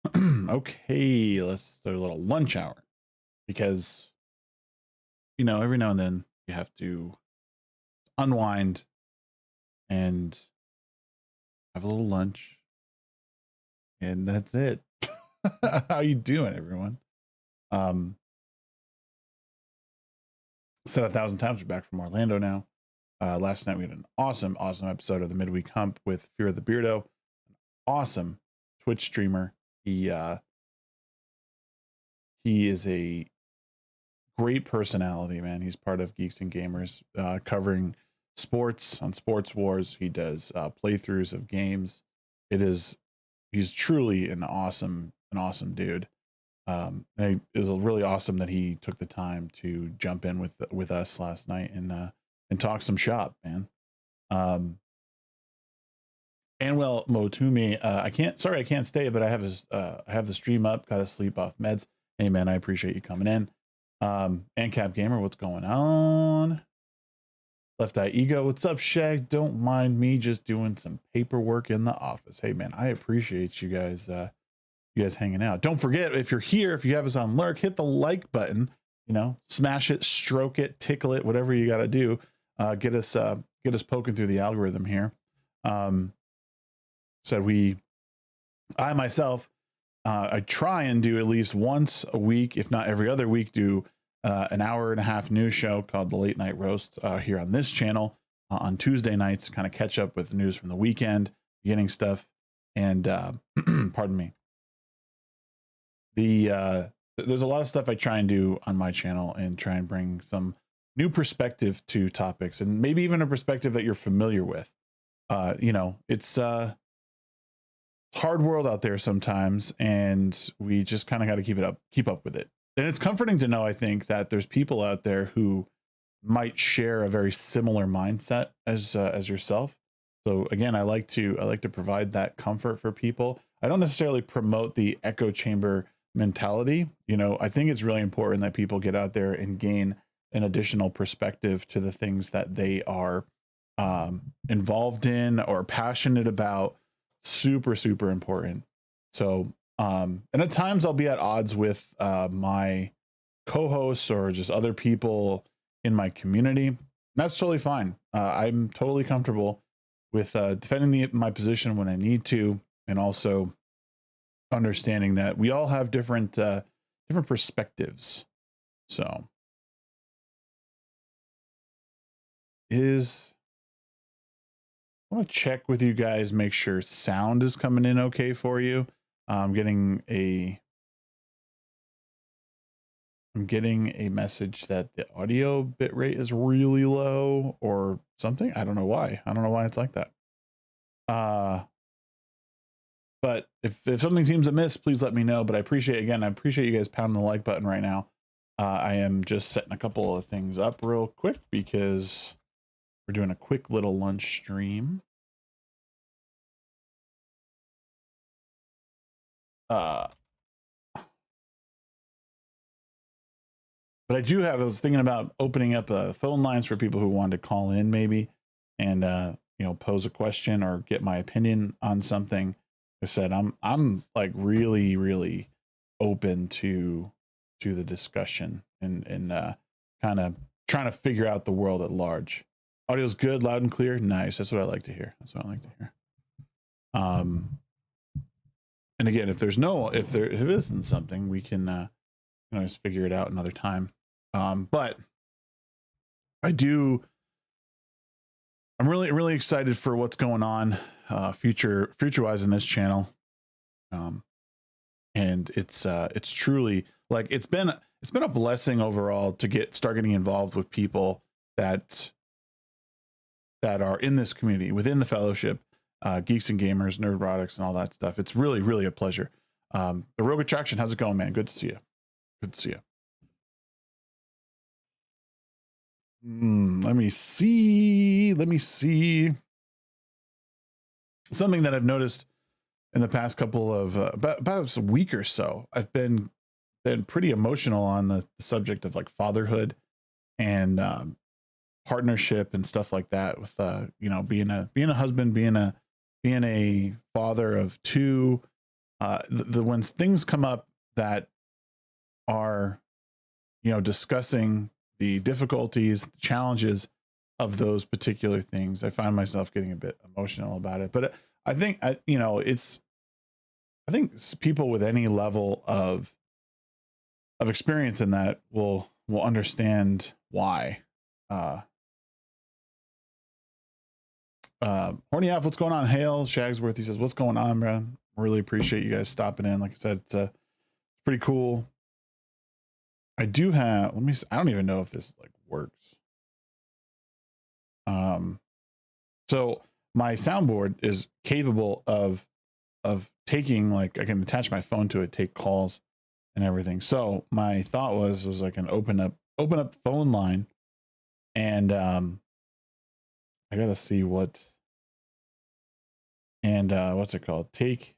Okay, let's do a little lunch hour because, every now and then you have to unwind and have a little lunch, and that's it. How you doing, everyone? Said 1,000 times, we're back from Orlando now. Last night we had an awesome episode of the Midweek Hump with Fear of the Beardo. Awesome Twitch streamer. He is a great personality, man. He's part of Geeks and Gamers, covering sports on Sports Wars. He does playthroughs of games. He's truly an awesome dude. It was really awesome that he took the time to jump in with us last night and talk some shop, man. And well, Motumi, I can't stay, but I have the stream up, gotta sleep off meds. Hey man, I appreciate you coming in. And Cap Gamer, what's going on? Left Eye Ego, what's up, Shag? Don't mind me just doing some paperwork in the office. Hey man, I appreciate you guys hanging out. Don't forget, if you're here, if you have us on lurk, hit the like button, smash it, stroke it, tickle it, whatever you got to do. Get us poking through the algorithm here. I myself, I try and do at least once a week, if not every other week, do an hour and a half news show called the Late Night Roast here on this channel on Tuesday nights, kind of catch up with news from the weekend, beginning stuff, and pardon me. There's a lot of stuff I try and do on my channel and try and bring some new perspective to topics, and maybe even a perspective that you're familiar with. It's hard world out there sometimes, and we just kind of got to keep up with it. And it's comforting to know, I think, that there's people out there who might share a very similar mindset as yourself. So again, I like to provide that comfort for people. I don't necessarily promote the echo chamber mentality. I think it's really important that people get out there and gain an additional perspective to the things that they are involved in or passionate about. Super important. So and at times I'll be at odds with my co-hosts or just other people in my community. That's totally fine. I'm totally comfortable with defending my position when I need to, and also understanding that we all have different perspectives. So I want to check with you guys, make sure sound is coming in okay for you. I'm getting a message that the audio bitrate is really low or something. I don't know why it's like that. But if something seems amiss, please let me know. But I appreciate you guys pounding the like button right now. I am just setting a couple of things up real quick because we're doing a quick little lunch stream. But I was thinking about opening up phone lines for people who wanted to call in maybe and pose a question or get my opinion on something. Like I said, I'm like really open to the discussion and kind of trying to figure out the world at large. Audio's good, loud and clear. Nice. That's what I like to hear. And again, if there isn't something, we can always figure it out another time. But I'm really excited for what's going on future wise in this channel. And it's truly like it's been a blessing overall to start getting involved with people that are in this community within the fellowship, Geeks and Gamers, Nerdrotics, and all that stuff. It's really a pleasure. The Rogue Attraction, how's it going, man? Good to see you. Let me see. Something that I've noticed in the past couple of about a week or so, I've been pretty emotional on the subject of like fatherhood and partnership and stuff like that, with being a husband, being a father of two, when things come up that are, discussing the difficulties, the challenges of those particular things, I find myself getting a bit emotional about it. But I think, I think people with any level of experience in that will understand why. Horny F, what's going on? Hale Shagsworth, he says, what's going on, man? Really appreciate you guys stopping in. Like I said, it's pretty cool. I do have, I don't even know if this like works. So my soundboard is capable of taking, like, I can attach my phone to it, take calls and everything. So my thought was I can open up phone line, and I gotta see what, and what's it called? Take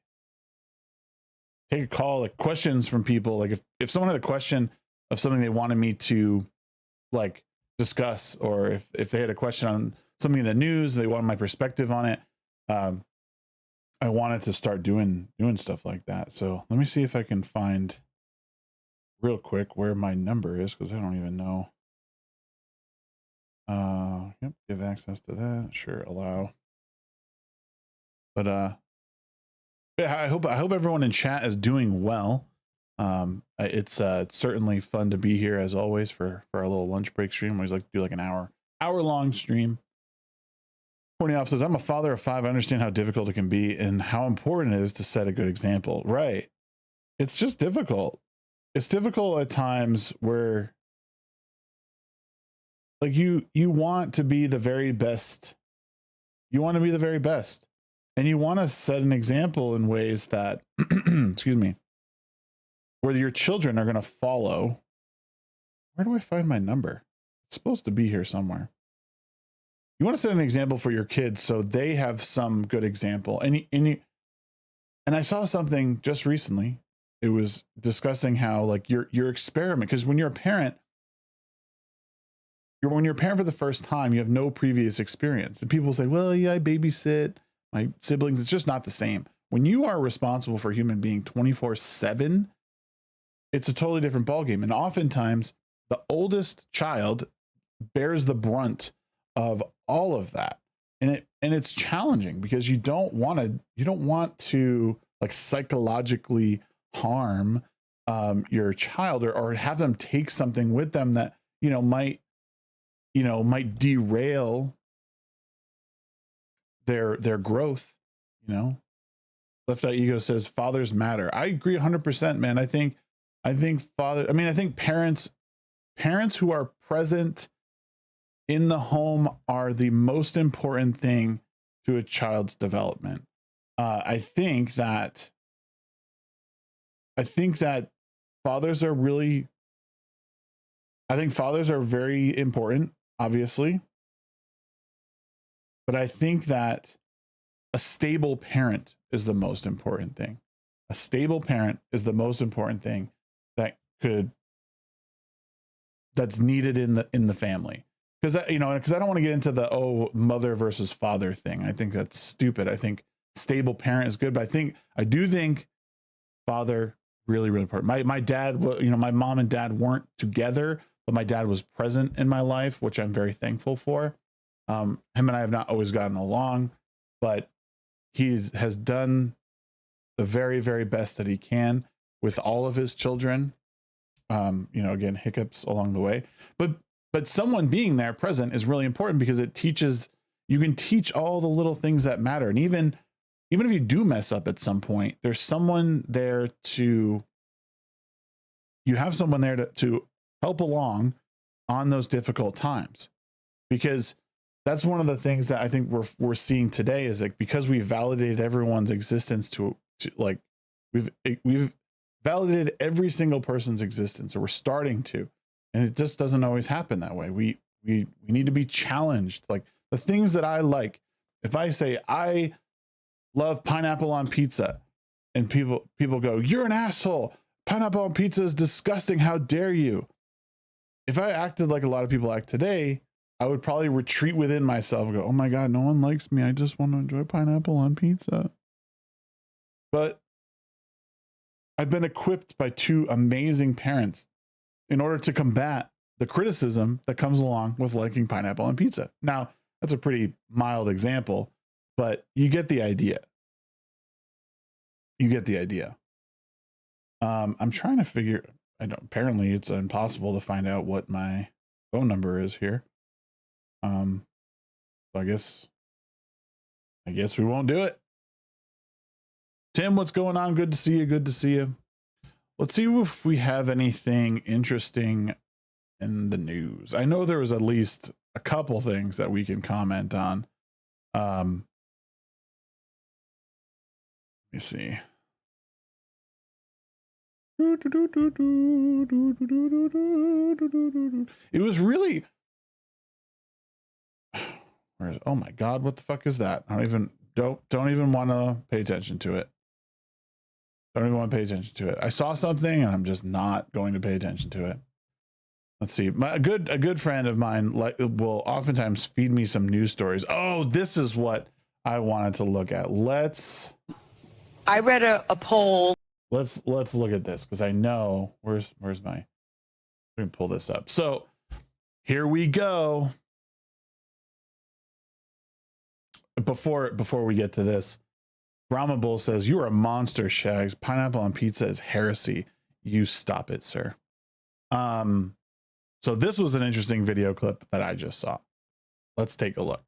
a call, like questions from people. Like if someone had a question of something they wanted me to like discuss, or if they had a question on something in the news, they wanted my perspective on it. I wanted to start doing stuff like that. So let me see if I can find real quick where my number is, because I don't even know. Yep, give access to that. Sure, allow. But yeah, I hope everyone in chat is doing well. It's certainly fun to be here as always for our little lunch break stream. We always like to do like an hour long stream. Kornioff says, I'm a father of 5. I understand how difficult it can be and how important it is to set a good example. Right. It's just difficult. It's difficult at times where like you want to be the very best. You want to be the very best. And you want to set an example in ways that, excuse me, where your children are going to follow. Where do I find my number? It's supposed to be here somewhere. You want to set an example for your kids so they have some good example. And I saw something just recently. It was discussing how like your experiment, because when you're a parent, when you're a parent for the first time, you have no previous experience. And people say, well, yeah, I babysit my siblings. It's just not the same. When you are responsible for a human being 24/7, it's a totally different ballgame. And oftentimes the oldest child bears the brunt of all of that. And it's challenging because you don't want to like psychologically harm your child or have them take something with them that, might derail their growth. Left Eye Ego says fathers matter. I agree 100%, man. I think parents who are present in the home are the most important thing to a child's development. I think that fathers are very important, obviously. But I think that a stable parent is the most important thing. A stable parent is the most important thing that's needed in the family. Because I don't want to get into the mother versus father thing. I think that's stupid. I think stable parent is good, but I do think father really, really important. My dad, my mom and dad weren't together, but my dad was present in my life, which I'm very thankful for. Him and I have not always gotten along, but he has done the very, very best that he can with all of his children. Again, hiccups along the way, but someone being there present is really important because you can teach all the little things that matter. And even if you do mess up at some point, there's someone there you have someone there to help along on those difficult times. Because that's one of the things that I think we're seeing today is like, because we validated everyone's existence to like, we've validated every single person's existence, or we're starting to. And it just doesn't always happen that way. We need to be challenged. Like the things that I like, if I say I love pineapple on pizza and people go, you're an asshole. Pineapple on pizza is disgusting. How dare you? If I acted like a lot of people act today, I would probably retreat within myself and go, oh my God, no one likes me. I just want to enjoy pineapple on pizza. But I've been equipped by two amazing parents in order to combat the criticism that comes along with liking pineapple on pizza. Now, that's a pretty mild example, but you get the idea. You get the idea. I'm trying to figure, apparently it's impossible to find out what my phone number is here. So I guess we won't do it. Tim, what's going on? Good to see you. Good to see you. Let's see if we have anything interesting in the news. I know there was at least a couple things that we can comment on. Let me see. It was really, oh my God, what the fuck is that? I don't even want to pay attention to it. Don't even want to pay attention to it. I saw something and I'm just not going to pay attention to it. Let's see. A good friend of mine will oftentimes feed me some news stories. Oh, this is what I wanted to look at. I read a poll. Let's look at this because I know where's my. Let me pull this up. So here we go. Before we get to this, Brahma Bull says, "You are a monster, Shags. Pineapple on pizza is heresy. You stop it, sir." So this was an interesting video clip that I just saw. Let's take a look.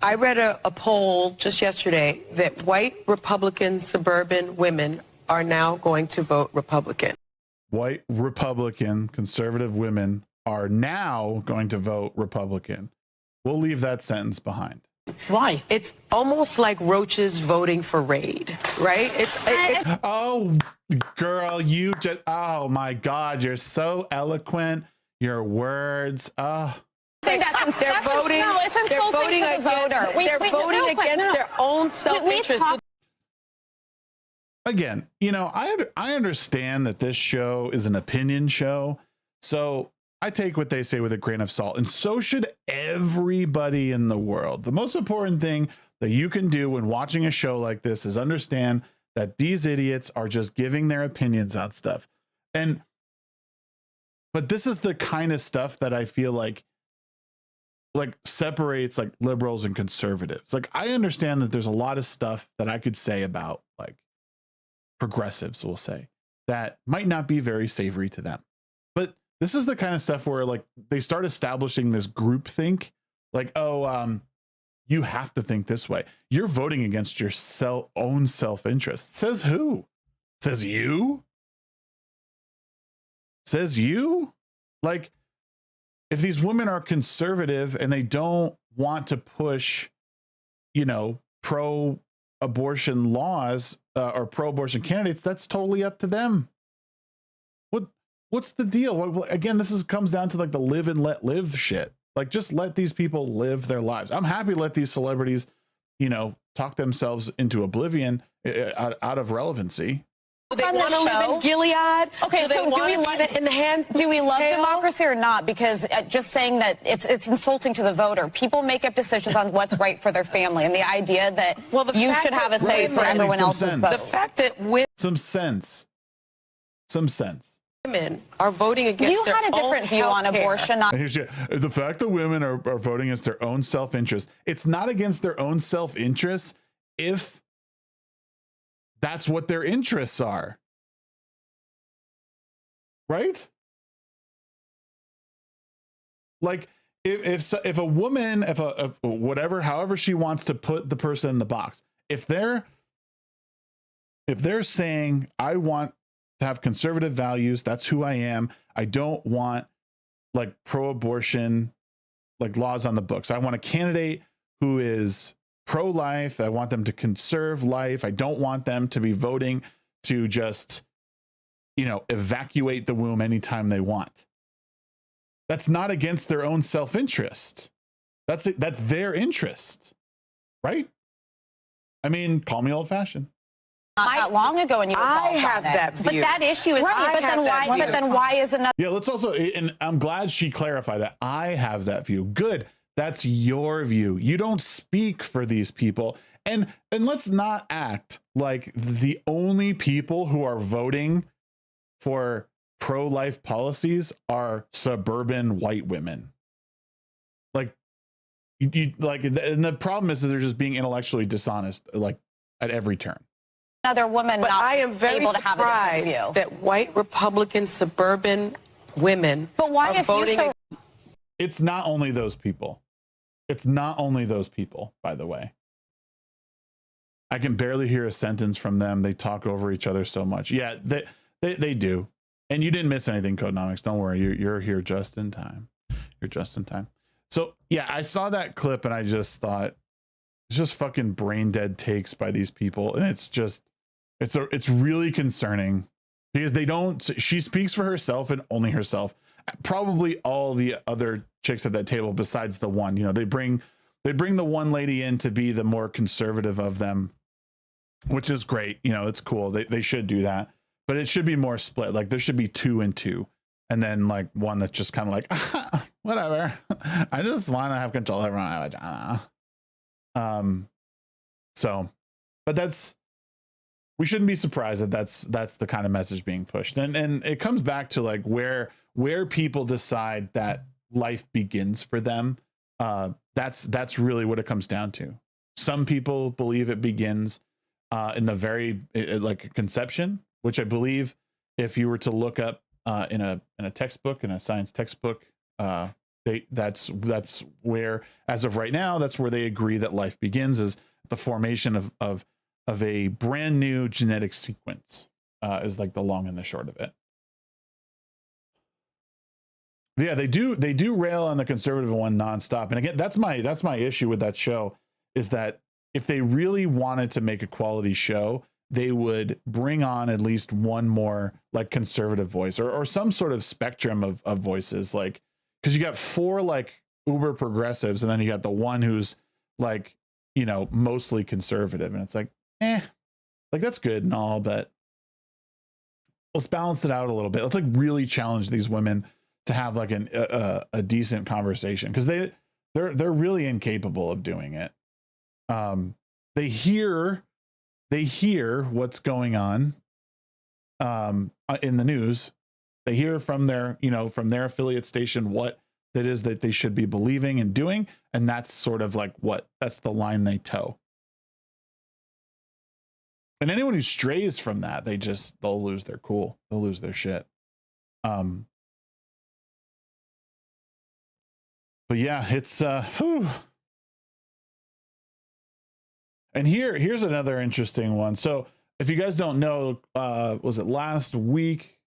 I read a poll just yesterday that white Republican suburban women are now going to vote Republican. White Republican conservative women are now going to vote Republican. We'll leave that sentence behind. Why? It's almost like roaches voting for Raid, right? It's oh, girl, you just, oh my God, you're so eloquent. Your words, they're voting. No, it's insulting to the voter. They're voting against their own self-interest. Again, you know, I understand that this show is an opinion show, so I take what they say with a grain of salt, and so should everybody in the world. The most important thing that you can do when watching a show like this is understand that these idiots are just giving their opinions on stuff. But this is the kind of stuff that I feel like separates like liberals and conservatives. Like, I understand that there's a lot of stuff that I could say about like progressives, we'll say, that might not be very savory to them. But this is the kind of stuff where like they start establishing this group think, like, oh, you have to think this way. You're voting against your own self-interest. Says who? Says you? Says you? Like, if these women are conservative and they don't want to push, you know, pro-abortion laws or pro-abortion candidates, that's totally up to them. What's the deal? Well, again, comes down to like the live and let live shit. Like, just let these people live their lives. I'm happy to let these celebrities, you know, talk themselves into oblivion out of relevancy. Do they want to live in Gilead? Okay, so do we love in the hands? Do we love democracy or not? Because just saying that it's insulting to the voter. People make up decisions on what's right for their family, and the idea that you should have a say for everyone else's vote. The fact that some sense. Women are voting against you had a different view on abortion. The fact that women are voting against their own self-interest. It's not against their own self-interest if that's what their interests are. Right? Like, if a woman, if whatever, however she wants to put the person in the box, if they're saying, I want to have conservative values, that's who I am, I don't want like pro-abortion like laws on the books, I want a candidate who is pro-life, I want them to conserve life, I don't want them to be voting to just, you know, evacuate the womb anytime they want. That's not against their own self-interest. That's their interest, right? I mean, call me old-fashioned. Not that long ago, and you have that view. But that issue is right. But then why is another? Yeah, let's also, and I'm glad she clarified that. I have that view. Good. That's your view. You don't speak for these people, and let's not act like the only people who are voting for pro-life policies are suburban white women. Like, you like, and the problem is that they're just being intellectually dishonest, like at every turn. Another woman, but not I am very able to have a different view. that white Republican suburban women but why are if voting. You It's not only those people. It's not only those people, by the way. I can barely hear a sentence from them. They talk over each other so much. Yeah, they do. And you didn't miss anything, Codenomics. Don't worry. You're here just in time. You're just in time. So yeah, I saw that clip and I just thought, it's just fucking brain dead takes by these people. And it's just, it's really concerning because they don't, she speaks for herself and only herself. Probably all the other chicks at that table besides the one, you know, they bring the one lady in to be the more conservative of them, which is great. You know, it's cool. They should do that, but it should be more split. Like there should be 2 and 2. And then like one that's just kind of like, whatever. I just want to have control over my vagina. So, but we shouldn't be surprised that that's the kind of message being pushed. And it comes back to like where people decide that life begins for them. That's really what it comes down to. Some people believe it begins in the very like conception, which I believe if you were to look up in a textbook, in a science textbook, that's where, as of right now, that's where they agree that life begins, is the formation of a brand new genetic sequence, is like the long and the short of it. Yeah, they do rail on the conservative one nonstop. And again, that's my issue with that show, is that if they really wanted to make a quality show, they would bring on at least one more like conservative voice or some sort of spectrum of voices. Like, because you got 4 like uber progressives and then you got the one who's like, you know, mostly conservative. And it's like, like that's good and all, but let's balance it out a little bit. Let's like really challenge these women to have like a decent conversation, because they're really incapable of doing it. They hear what's going on in the news. They hear from their affiliate station what that is that they should be believing and doing, and that's sort of like that's the line they toe. And anyone who strays from that, they'll lose their cool. They'll lose their shit. But yeah, it's whew. And here's another interesting one. So if you guys don't know, was it last week,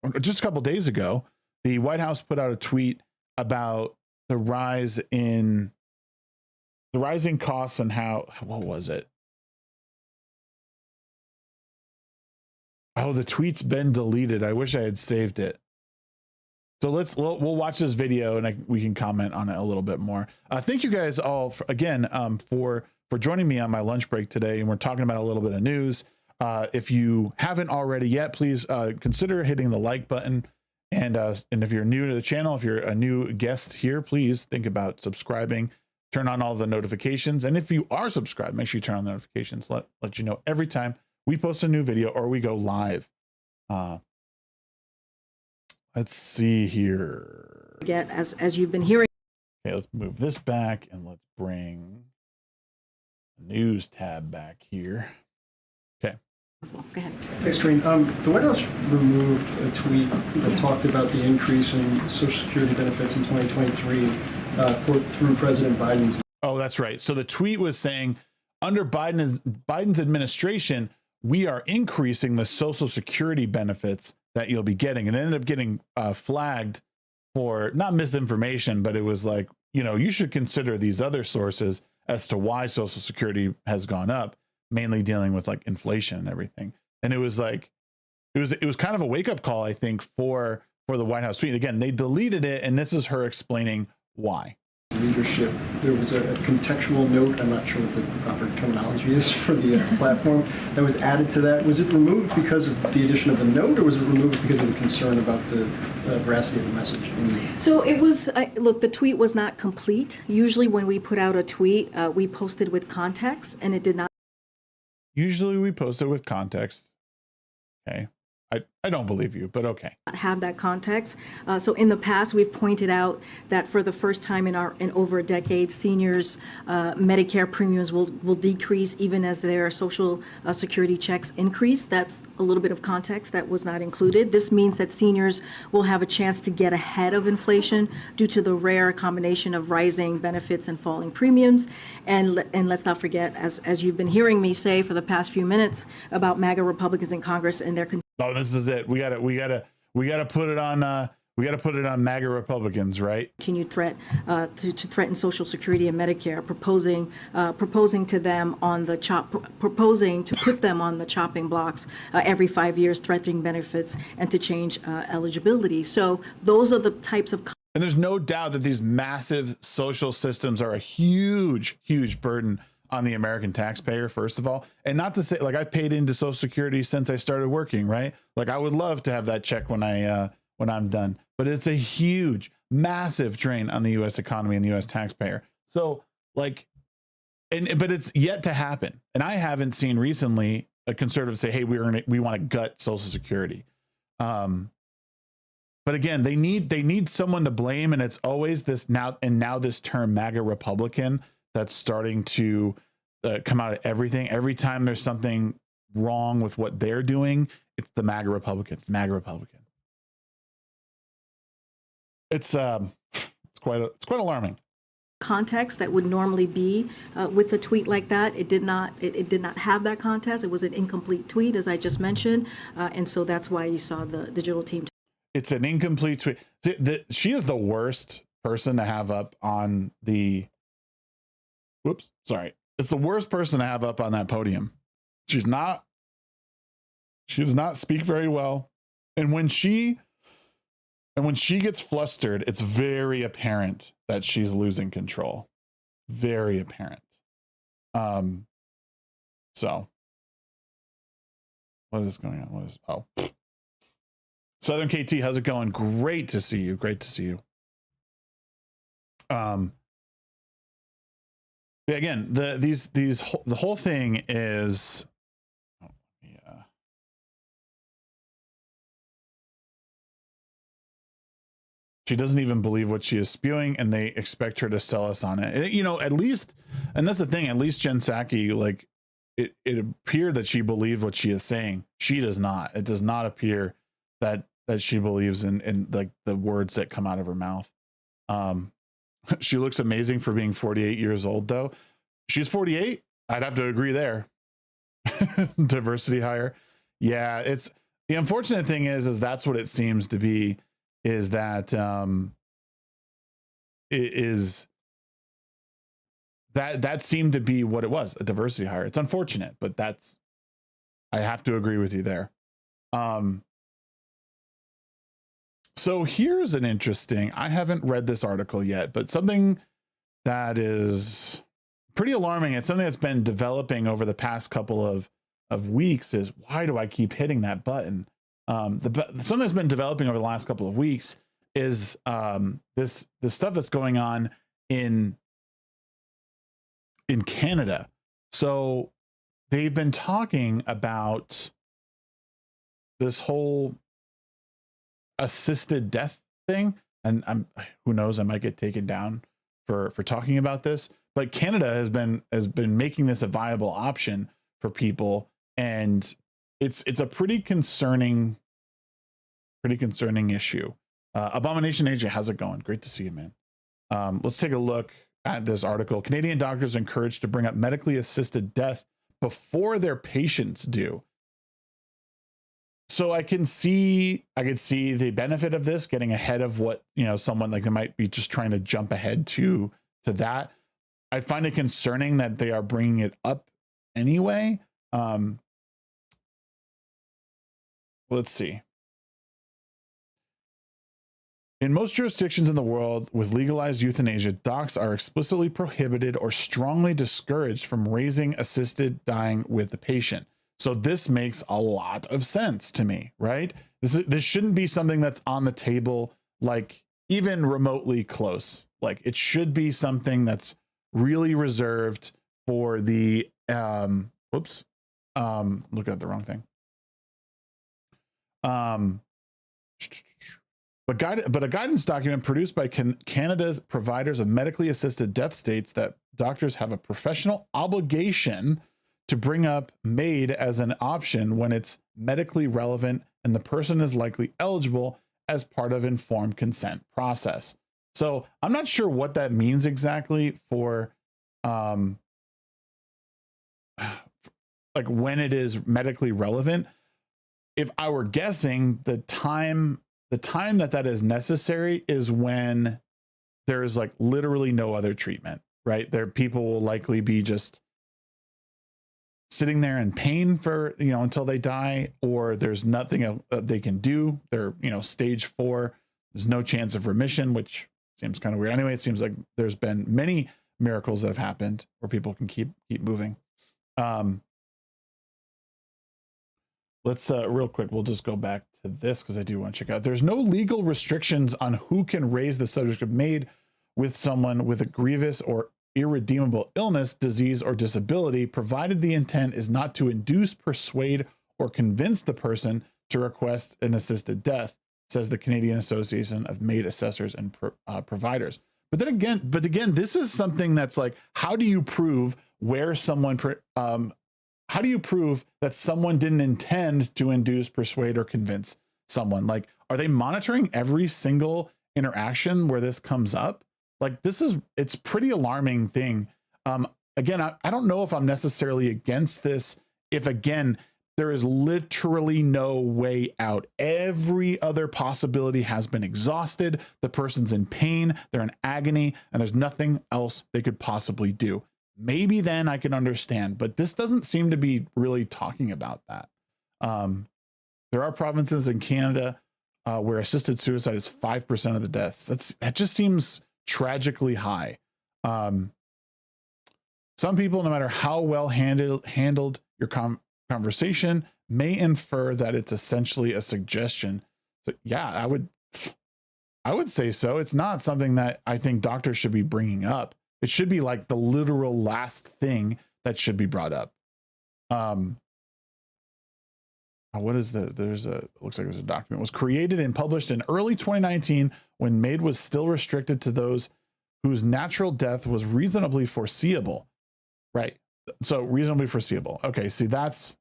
or just a couple days ago, the White House put out a tweet about the rising costs and what was it? Oh, the tweet's been deleted. I wish I had saved it. So we'll watch this video and we can comment on it a little bit more. Thank you guys all for joining me on my lunch break today. And we're talking about a little bit of news. If you haven't already yet, please consider hitting the like button. And if you're new to the channel, if you're a new guest here, please think about subscribing, turn on all the notifications. And if you are subscribed, make sure you turn on the notifications. Let you know every time we post a new video or we go live. Let's see here. Get as you've been hearing. Okay, let's move this back and let's bring the news tab back here. Okay. Go ahead. Thanks, Karine. The White House removed a tweet that talked about the increase in Social Security benefits in 2023, quote, through President Biden's. Oh, that's right. So the tweet was saying, under Biden's administration, we are increasing the Social Security benefits that you'll be getting. And it ended up getting flagged for not misinformation, but it was like, you should consider these other sources as to why Social Security has gone up, mainly dealing with like inflation and everything. And it was like, it was kind of a wake up call, I think, for the White House tweet. Again, they deleted it, and this is her explaining why. leadership, there was a contextual note, I'm not sure what the proper terminology is for the platform, that was added to that. Was it removed because of the addition of the note, or was it removed because of the concern about the veracity of the message? So it was, look, the tweet was not complete. Usually when we put out a tweet, we posted with context, and it did not. Usually we post it with context. Okay. I don't believe you, but okay. Have that context. So in the past, we've pointed out that for the first time in over a decade, seniors' Medicare premiums will decrease even as their Social Security checks increase. That's a little bit of context that was not included. This means that seniors will have a chance to get ahead of inflation due to the rare combination of rising benefits and falling premiums. And let's not forget, as you've been hearing me say for the past few minutes about MAGA Republicans in Congress and their. Oh, this is it. We gotta put it on. We got to put it on MAGA Republicans, right? Continued threat to threaten Social Security and Medicare, proposing to them on the proposing to put them on the chopping blocks every 5 years, threatening benefits and to change eligibility. So those are the types of. And there's no doubt that these massive social systems are a huge, huge burden on the American taxpayer, first of all. And not to say, like, I've paid into Social Security since I started working, right? Like, I would love to have that check when I'm done. But it's a huge, massive drain on the U.S. economy and the U.S. taxpayer. So, like, but it's yet to happen. And I haven't seen recently a conservative say, hey, we want to gut Social Security. But again, they need someone to blame, and it's always this now this term MAGA Republican that's starting to come out of everything. Every time there's something wrong with what they're doing, it's the MAGA Republican. It's the MAGA Republican. It's quite alarming. Context that would normally be with a tweet like that. It did not have that context. It was an incomplete tweet, as I just mentioned, and so that's why you saw the digital team. It's an incomplete tweet. She is the worst person to have up on the. Whoops, sorry. It's the worst person to have up on that podium. She does not speak very well. And when she gets flustered, it's very apparent that she's losing control. Very apparent. So what is going on? Southern KT, how's it going? Great to see you. Great to see you. Again, the whole thing is. She doesn't even believe what she is spewing, and they expect her to sell us on it. You know, at least, and that's the thing. At least Jen Psaki, like, it appeared that she believed what she is saying. She does not. It does not appear that she believes in like the words that come out of her mouth. She looks amazing for being 48 years old, though. She's 48. I'd have to agree there. Diversity hire. Yeah, it's the unfortunate thing is that's what it seems to be. Is that that seemed to be what it was, a diversity hire. It's unfortunate, but I have to agree with you there. So here's an interesting, I haven't read this article yet, but something that is pretty alarming. It's something that's been developing over the past couple of weeks is, why do I keep hitting that button? Something that's been developing over the last couple of weeks is this stuff that's going on in Canada. So they've been talking about this whole assisted death thing, and who knows, I might get taken down for talking about this, but Canada has been making this a viable option for people, and it's a pretty concerning issue. Abomination AJ, how's it going? Great to see you, man. Let's take a look at this article. Canadian doctors encouraged to bring up medically assisted death before their patients do. So I can see the benefit of this, getting ahead of what, someone like they might be just trying to jump ahead to that. I find it concerning that they are bringing it up anyway. Let's see. In most jurisdictions in the world with legalized euthanasia, docs are explicitly prohibited or strongly discouraged from raising assisted dying with the patient. So this makes a lot of sense to me, right? This shouldn't be something that's on the table, like even remotely close. Like it should be something that's really reserved for the looking at the wrong thing. But a guidance document produced by Canada's providers of medically assisted death states that doctors have a professional obligation to bring up MAID as an option when it's medically relevant and the person is likely eligible as part of informed consent process. So I'm not sure what that means exactly for like when it is medically relevant. If I were guessing, the time that is necessary is when there is like literally no other treatment, right? There people will likely be just sitting there in pain for, until they die, or there's nothing they can do. They're, stage 4. There's no chance of remission, which seems kind of weird. Anyway, it seems like there's been many miracles that have happened where people can keep moving. Let's real quick, we'll just go back to this because I do want to check out. There's no legal restrictions on who can raise the subject of MAID with someone with a grievous or irredeemable illness, disease, or disability, provided the intent is not to induce, persuade, or convince the person to request an assisted death, says the Canadian Association of MAID Assessors and Providers. But then again, this is something that's like, how do you prove where someone how do you prove that someone didn't intend to induce, persuade, or convince someone? Like, are they monitoring every single interaction where this comes up? Like, it's pretty alarming thing. Again, I don't know if I'm necessarily against this. If again, there is literally no way out. Every other possibility has been exhausted. The person's in pain, they're in agony, and there's nothing else they could possibly do. Maybe then I can understand, but this doesn't seem to be really talking about that. There are provinces in Canada where assisted suicide is 5% of the deaths. That just seems tragically high. Some people, no matter how well handled your conversation, may infer that it's essentially a suggestion. So yeah, I would say so. It's not something that I think doctors should be bringing up. It should be like the literal last thing that should be brought up. What is looks like there's a document. It was created and published in early 2019 when MAID was still restricted to those whose natural death was reasonably foreseeable. Right. So reasonably foreseeable. Okay. See, that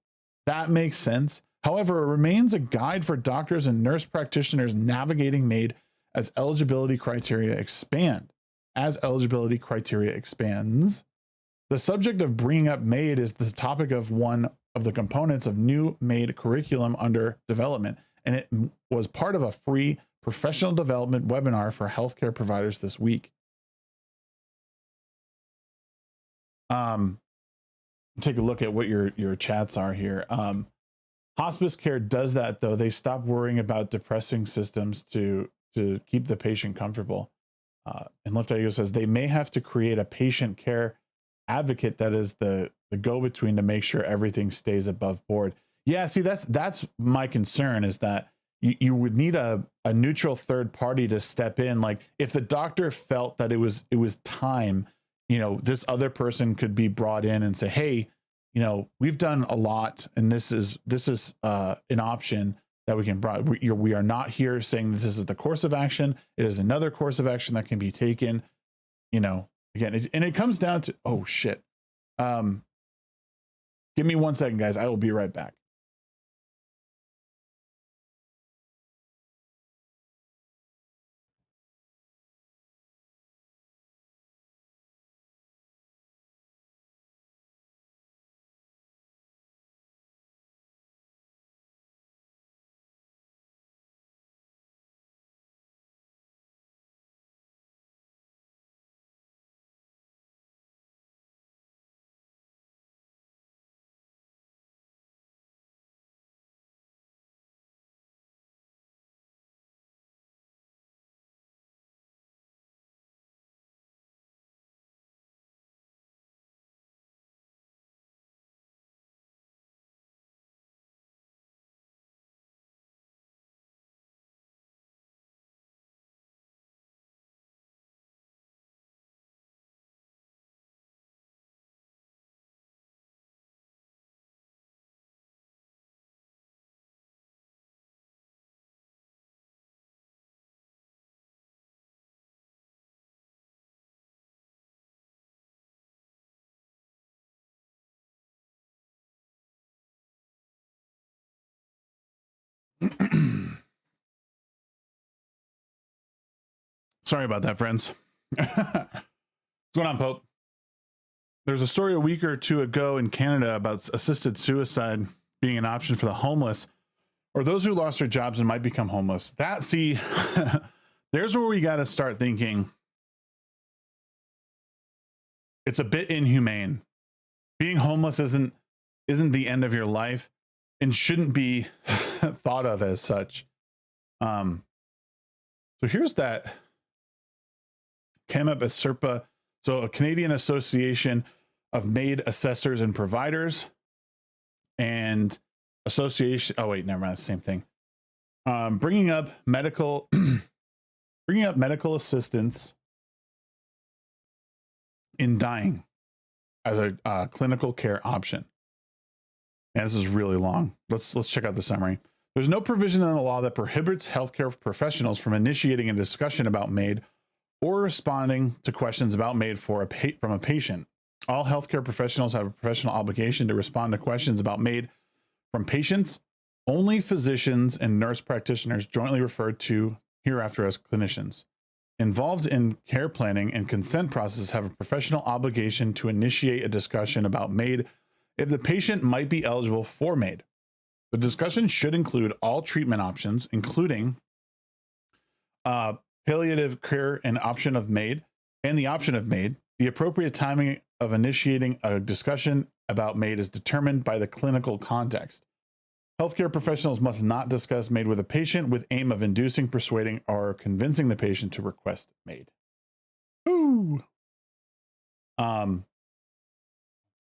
makes sense. However, it remains a guide for doctors and nurse practitioners navigating MAID as eligibility criteria expand. As eligibility criteria expands, the subject of bringing up MAID is the topic of one of the components of new MAID curriculum under development, and it was part of a free professional development webinar for healthcare providers this week. Take a look at what your chats are here. Hospice care does that though. They stop worrying about depressing systems to keep the patient comfortable. And Left Ego says they may have to create a patient care advocate that is the go-between to make sure everything stays above board. Yeah, see, that's my concern, is that you would need a neutral third party to step in. Like if the doctor felt that it was time, this other person could be brought in and say, hey, we've done a lot, and this is an option that we can we are not here saying this is the course of action. It is another course of action that can be taken, again, and it comes down to, oh shit. Give me 1 second, guys. I will be right back. Sorry about that, friends. What's going on, Pope? There's a story a week or two ago in Canada about assisted suicide being an option for the homeless or those who lost their jobs and might become homeless. That, see, there's where we got to start thinking it's a bit inhumane. Being homeless isn't the end of your life and shouldn't be thought of as such. So here's that came up as SERPA, so a Canadian Association of Maid Assessors and Providers, and association. Oh wait, never mind. It's the same thing. Bringing up medical assistance in dying as a clinical care option. And this is really long. Let's check out the summary. There's no provision in the law that prohibits healthcare professionals from initiating a discussion about MAID or responding to questions about MAID from a patient. All healthcare professionals have a professional obligation to respond to questions about MAID from patients. Only physicians and nurse practitioners, jointly referred to hereafter as clinicians, involved in care planning and consent process have a professional obligation to initiate a discussion about MAID if the patient might be eligible for MAID. The discussion should include all treatment options, including palliative care and option of MAID, and the option of MAID. The appropriate timing of initiating a discussion about MAID is determined by the clinical context. Healthcare professionals must not discuss MAID with a patient with aim of inducing, persuading, or convincing the patient to request MAID. Ooh. Let's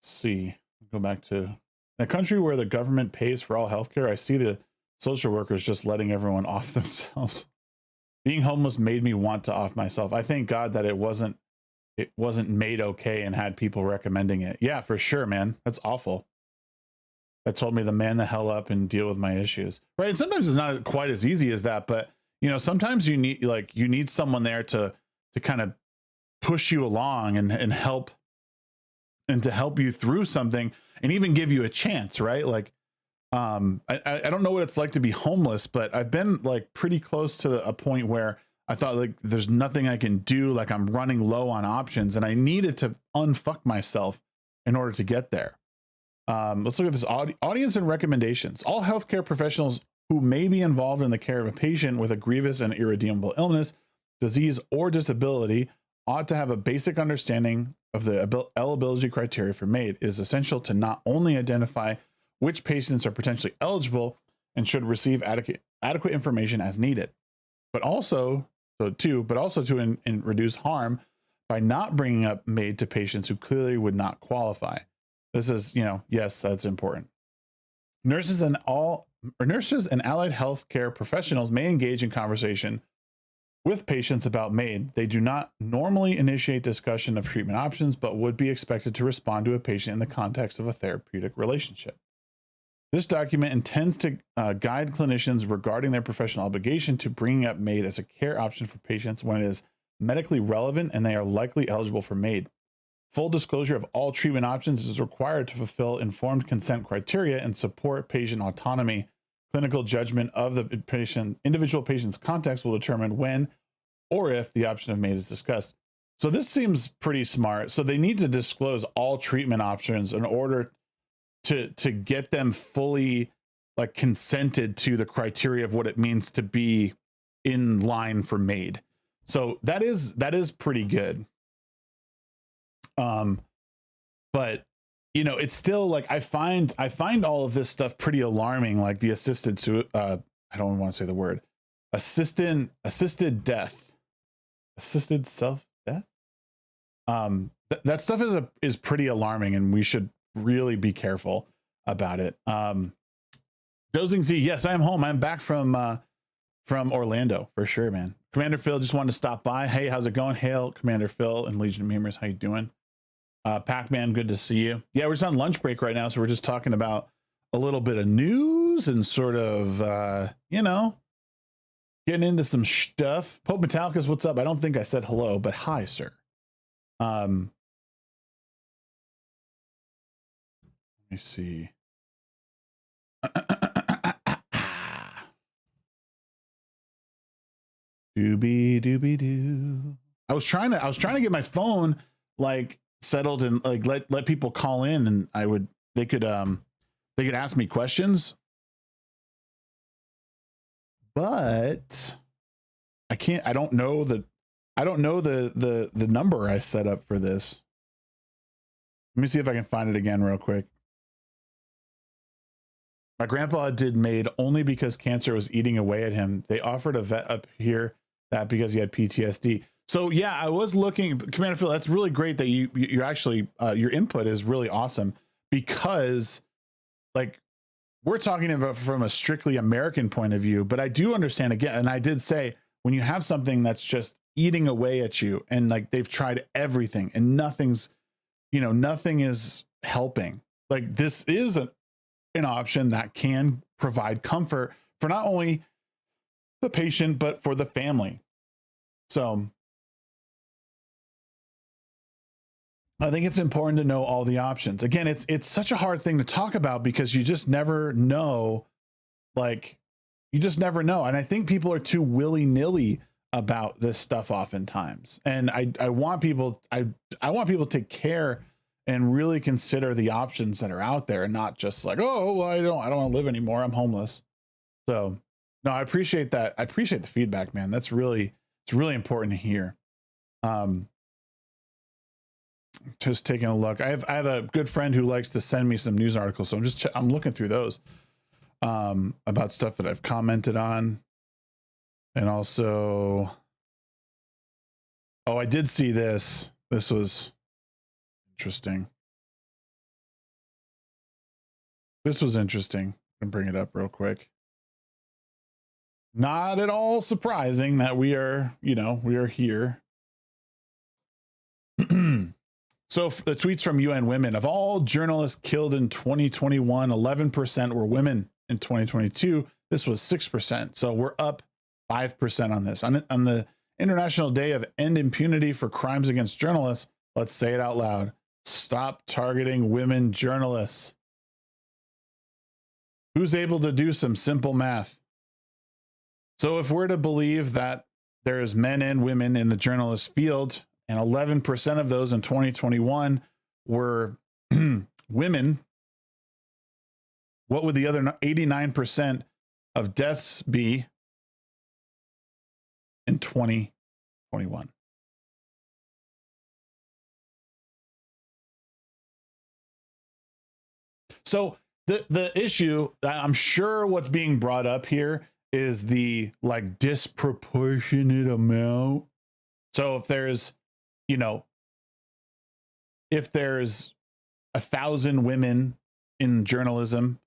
see. Go back to in a country where the government pays for all healthcare. I see the social workers just letting everyone off themselves. Being homeless made me want to off myself. I thank God that it wasn't made okay and had people recommending it. Yeah, for sure, man. That's awful. That told me to man the hell up and deal with my issues. Right. And sometimes it's not quite as easy as that, but you know, sometimes you need someone there to kind of push you along and help, and to help you through something and even give you a chance, right? Like, I don't know what it's like to be homeless, but I've been like pretty close to a point where I thought like there's nothing I can do. Like I'm running low on options and I needed to unfuck myself in order to get there. Let's look at this audience and recommendations. All healthcare professionals who may be involved in the care of a patient with a grievous and irredeemable illness, disease, or disability ought to have a basic understanding of the eligibility criteria for MAID. It is essential to not only identify which patients are potentially eligible and should receive adequate information as needed, but also to reduce harm by not bringing up MAID to patients who clearly would not qualify. This is, yes, that's important. Nurses and allied health care professionals may engage in conversation with patients about MAID. They do not normally initiate discussion of treatment options, but would be expected to respond to a patient in the context of a therapeutic relationship. This document intends to guide clinicians regarding their professional obligation to bringing up MAID as a care option for patients when it is medically relevant and they are likely eligible for MAID. Full disclosure of all treatment options is required to fulfill informed consent criteria and support patient autonomy. Clinical judgment of the individual patient's context will determine when or if the option of MAID is discussed. So this seems pretty smart. So they need to disclose all treatment options in order to get them fully like consented to the criteria of what it means to be in line for MAID. So that is pretty good. But it's still like I find all of this stuff pretty alarming, like the assisted I don't want to say the word assisted self-death. That stuff is pretty alarming, and we should really be careful about it. Dozing Z, yes, I am home. I'm back from Orlando for sure, man. Commander Phil just wanted to stop by. Hey, how's it going? Hail, Commander Phil and Legion of Memers. How you doing? Pac-Man, good to see you. Yeah, we're just on lunch break right now, so we're just talking about a little bit of news and sort of, getting into some stuff. Pope Metallicus, what's up? I don't think I said hello, but hi, sir. Let me see. Doobie doobie doo. I was trying to get my phone like settled and like let people call in, and they could ask me questions, but I can't. I don't know the number I set up for this. Let me see if I can find it again real quick. My grandpa did MAID only because cancer was eating away at him. They offered a vet up here that because he had PTSD. So yeah, I was looking, Commander Phil, that's really great that you're actually, your input is really awesome, because like we're talking about from a strictly American point of view, but I do understand again, and I did say, when you have something that's just eating away at you and like they've tried everything and nothing is helping. Like this is an option that can provide comfort for not only the patient, but for the family. So I think it's important to know all the options. Again, it's such a hard thing to talk about because you just never know, like you just never know. And I think people are too willy-nilly about this stuff oftentimes. And I want people to care and really consider the options that are out there and not just like, oh, well, I don't want to live anymore, I'm homeless. So no, I appreciate that. I appreciate the feedback, man. It's really important to hear. Just taking a look. I have a good friend who likes to send me some news articles, so I'm looking through those about stuff that I've commented on. And also, oh, I did see this. This was interesting. This was interesting. I'm gonna bring it up real quick. Not at all surprising that we are here. So the tweets from UN Women: of all journalists killed in 2021, 11% were women. In 2022, this was 6%. So we're up 5% on this. On the International Day of End Impunity for Crimes Against Journalists, let's say it out loud. Stop targeting women journalists. Who's able to do some simple math? So if we're to believe that there's men and women in the journalist field, and 11% of those in 2021 were women, what would the other 89% of deaths be in 2021? So the issue, I'm sure what's being brought up here is the like disproportionate amount. So if there's, if there's 1,000 women in journalism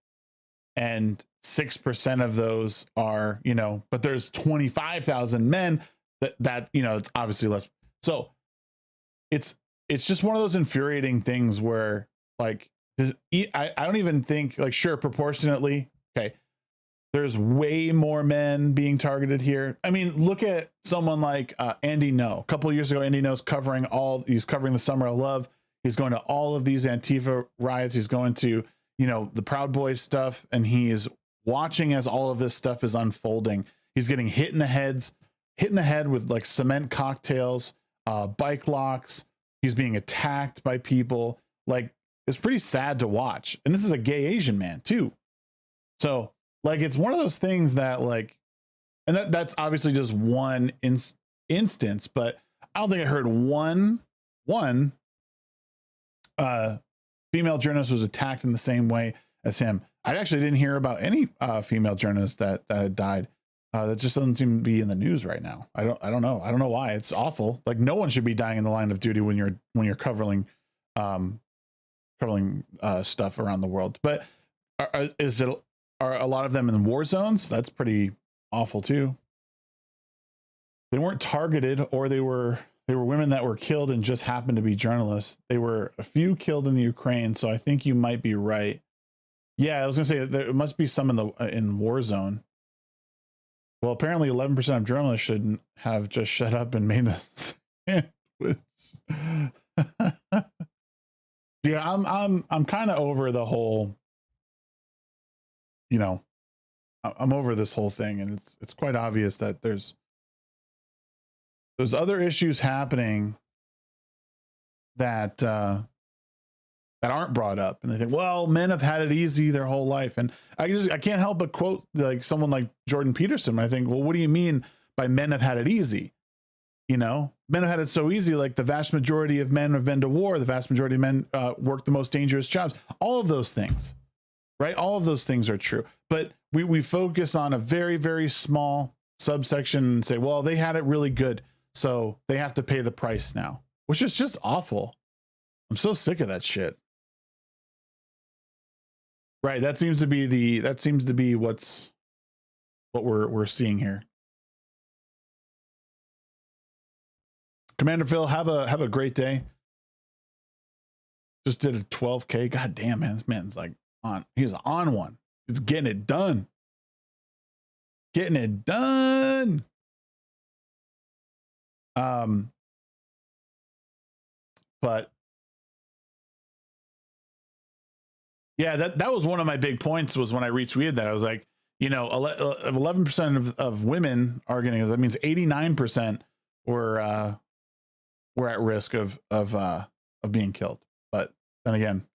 and 6% of those are, but there's 25,000 men, that it's obviously less. So it's just one of those infuriating things where like, I don't even think, like, sure, proportionately, okay, there's way more men being targeted here. I mean, look at someone like Andy No. A couple of years ago, Andy No's he's covering the Summer of Love. He's going to all of these Antifa riots. He's going to, the Proud Boys stuff, and he's watching as all of this stuff is unfolding. He's getting hit in the head with like cement cocktails, bike locks. He's being attacked by people. Like, it's pretty sad to watch. And this is a gay Asian man too. So like, it's one of those things that like, and that's obviously just one instance, but I don't think I heard one female journalist was attacked in the same way as him. I actually didn't hear about any female journalists that had died. That just doesn't seem to be in the news right now. I don't know why. It's awful. Like, no one should be dying in the line of duty when you're covering stuff around the world. But are a lot of them in war zones? That's pretty awful too. They weren't targeted, or they were women that were killed and just happened to be journalists. They were a few killed in the Ukraine, so I think you might be right. Yeah, I was gonna say there must be some in war zone. Well, apparently 11% of journalists shouldn't have just shut up and made the sandwich. Yeah, I'm kind of over the whole, I'm over this whole thing, and it's quite obvious that there's there's other issues happening that that aren't brought up, and they think, well, men have had it easy their whole life. And I can't help but quote like someone like Jordan Peterson. I think, well, what do you mean by men have had it easy? You know, men have had it so easy. Like the vast majority of men have been to war. The vast majority of men work the most dangerous jobs. All of those things, right? All of those things are true. But we focus on a very, very small subsection and say, well, they had it really good, so they have to pay the price now, which is just awful. I'm so sick of that shit. Right. That seems to be what we're seeing here. Commander Phil, have a great day. Just did a 12K. God damn, man. This man's like he's on one. It's getting it done. Getting it done. But yeah, that was one of my big points, was when I retweeted that. I was like, you know, 11% of women are getting, that means 89% were at risk of being killed. But then again,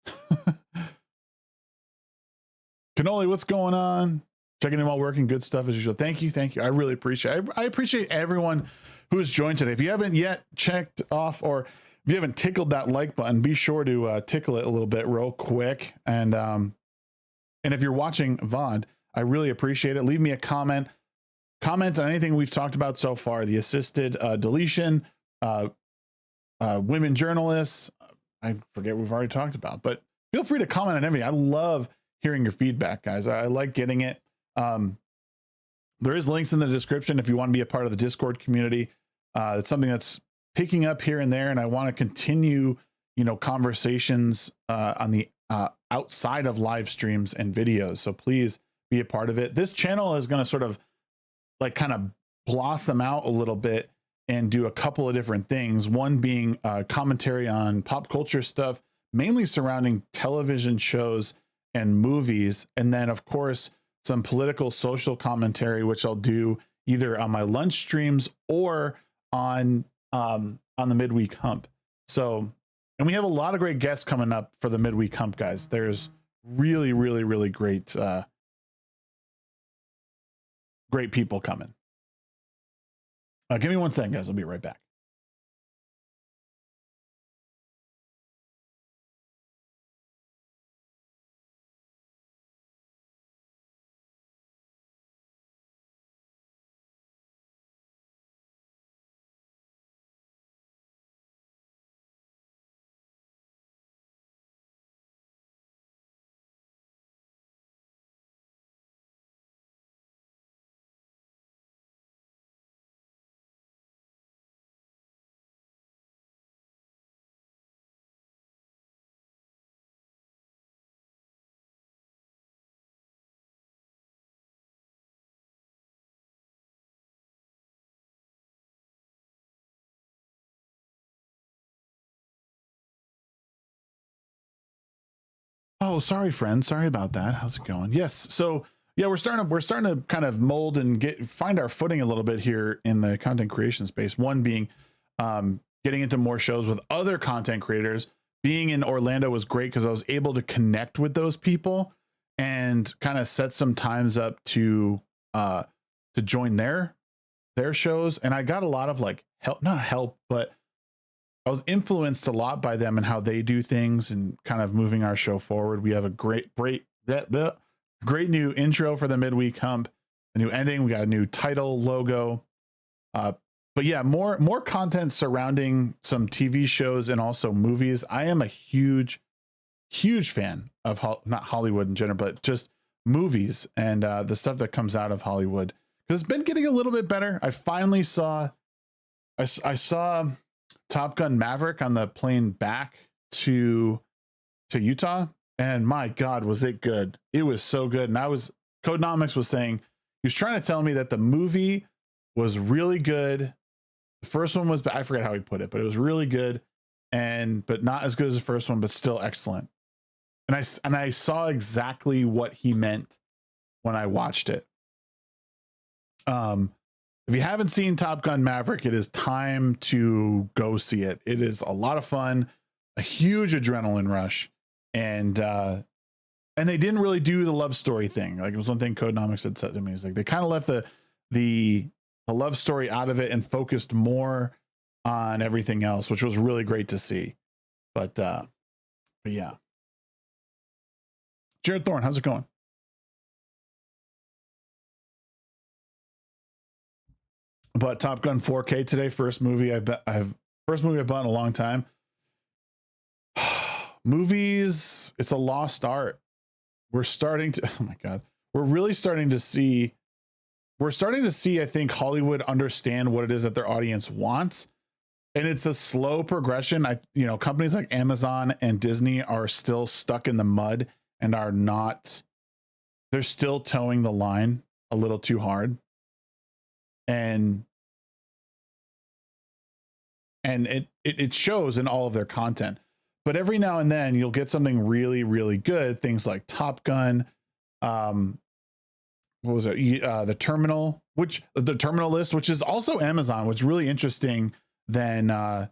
Cannoli, what's going on? Checking in while working. Good stuff as usual. Thank you. I really appreciate it. I appreciate everyone who has joined today. If you haven't yet checked off, or if you haven't tickled that like button, be sure to tickle it a little bit real quick. And if you're watching VOD, I really appreciate it. Leave me a comment on anything we've talked about so far. The assisted deletion, women journalists, I forget we've already talked about, but feel free to comment on everything. I love hearing your feedback, guys. I like getting it. There is links in the description if you want to be a part of the Discord community. It's something that's picking up here and there, and I want to continue, you know, conversations on the outside of live streams and videos. So please be a part of it. This channel is going to sort of like kind of blossom out a little bit and do a couple of different things. One being commentary on pop culture stuff, mainly surrounding television shows and movies. And then of course, some political social commentary, which I'll do either on my lunch streams or on the midweek hump. So, and we have a lot of great guests coming up for the midweek hump, guys. There's really, really, really great, great people coming. Give me 1 second, guys. I'll be right back. Oh, sorry, friend. Sorry about that. How's it going? Yes. So yeah, we're starting to kind of mold and find our footing a little bit here in the content creation space. One being getting into more shows with other content creators. Being in Orlando was great because I was able to connect with those people and kind of set some times up to join their shows. And I got a lot of like not help, but I was influenced a lot by them and how they do things and kind of moving our show forward. We have a great new intro for the midweek hump, a new ending. We got a new title logo. But yeah, more content surrounding some TV shows and also movies. I am a huge fan of not Hollywood in general, but just movies and the stuff that comes out of Hollywood, because it's been getting a little bit better. I finally saw Top Gun Maverick on the plane back to Utah, and my God, was it good. It was so good. And Codenomics was saying, he was trying to tell me that the movie was really good. The first one was, I forget how he put it, but it was really good, but not as good as the first one, but still excellent. And I saw exactly what he meant when I watched it. if you haven't seen Top Gun Maverick, it is time to go see it. It is a lot of fun, a huge adrenaline rush, and they didn't really do the love story thing. Like, it was one thing Codenomics had said to me. It's like they kind of left the love story out of it and focused more on everything else, which was really great to see. But yeah. Jared Thorne, how's it going? But Top Gun 4K today, first movie I've bought in a long time. Movies, it's a lost art. We're starting to, oh my God, we're starting to see, I think, Hollywood understand what it is that their audience wants. And it's a slow progression. Companies like Amazon and Disney are still stuck in the mud and they're still towing the line a little too hard. And it shows in all of their content. But every now and then you'll get something really, really good. Things like Top Gun, what was it? The Terminal List, which is also Amazon, which is really interesting. Then it